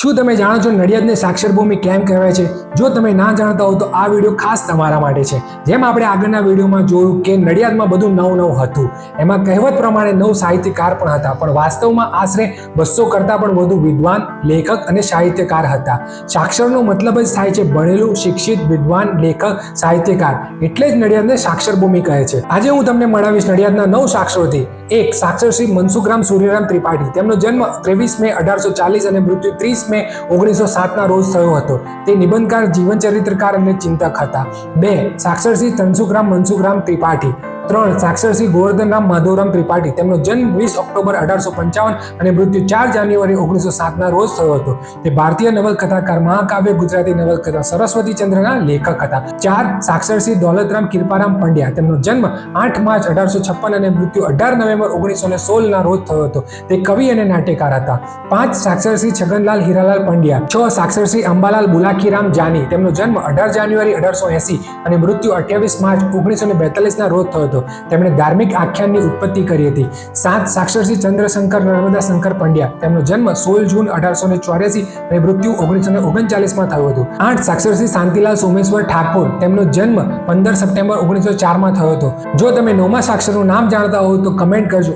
શું તમે જાણો છો નડિયાદને સાક્ષર ભૂમિ કેમ કહેવાય છે? જો તમે ના જાણતા હો તો આ વિડીયો ખાસ તમારા માટે છે. જેમ આપણે આગળના વિડીયોમાં જોયું કે નડિયાદમાં બધું નવ હતું. એમાં કહેવત પ્રમાણે 9 સાહિત્યકાર પણ હતા, પણ વાસ્તવમાં આશરે 200 કરતાં પણ વધુ વિદ્વાન, લેખક અને સાહિત્યકાર હતા. સાક્ષરનો મતલબ જ થાય છે ભણેલું, શિક્ષિત, વિદ્વાન, લેખક, સાહિત્યકાર. એટલે જ નડિયાદને સાક્ષર ભૂમિ કહે છે. આજે હું તમને મળાવીશ નડિયાદના 9 સાક્ષરોથી. એક, સાક્ષર શ્રી મનસુખરામ સૂર્યરામ ત્રિપાઠી. તેમનો જન્મ 23 મે 1840 અને મૃત્યુ 30 મે 1907 ના રોજ થયો હતો. તે નિબંધકાર, જીવનચરિત્રકાર અને ચિંતક હતા. 2, સાક્ષર શ્રી તનસુખરામ મનસુખરામ ત્રિપાઠી. 3, સાક્ષર શ્રી ગોવર્ધનરામ માધવરામ ત્રિપાઠી. તેમનો જન્મ 20 ઓક્ટોબર 1855 અને મૃત્યુ 4 જાન્યુઆરી 1907 ના રોજ થયો હતો. તે ભારતીય નવલકથાકાર, મહાકાવ્ય, ગુજરાતી નવલકથા સરસ્વતીચંદ્રના લેખક હતા. 4, સાક્ષર શ્રી દૌલતરામ કિરપારામ પંડ્યા. તેમનો જન્મ 8 માર્ચ 1856 અને મૃત્યુ 18 નવેમ્બર 1916 ના રોજ થયો હતો. તે કવિ અને નાટ્યકાર હતા. 5, સાક્ષર શ્રી છગનલાલ હીરાલાલ પંડ્યા. 6, સાક્ષર શ્રી અંબાલાલ બુલાખીરામ જાની. તેમનો જન્મ 18 જાન્યુઆરી 1880 અને મૃત્યુ 28 માર્ચ 1942 ના રોજ થયો હતો. તેમણે ધાર્મિક આખ્યાનની ઉત્પત્તિ કરી હતી. 7, સાક્ષર શ્રી ચંદ્રશંકર નર્મદા શંકર પંડ્યા. તેમનો જન્મ 16 જૂન 1884 અને મૃત્યુ 1939 માં થયું હતું. 8, સાક્ષર શ્રી શાંતિલાલ સોમેશ્વર ઠાકોર. તેમનો જન્મ 15 સપ્ટેમ્બર 1904 માં થયો હતો. જો તમે 9મા સાક્ષરનું નામ જાણતા હો તો કમેન્ટ કરજો.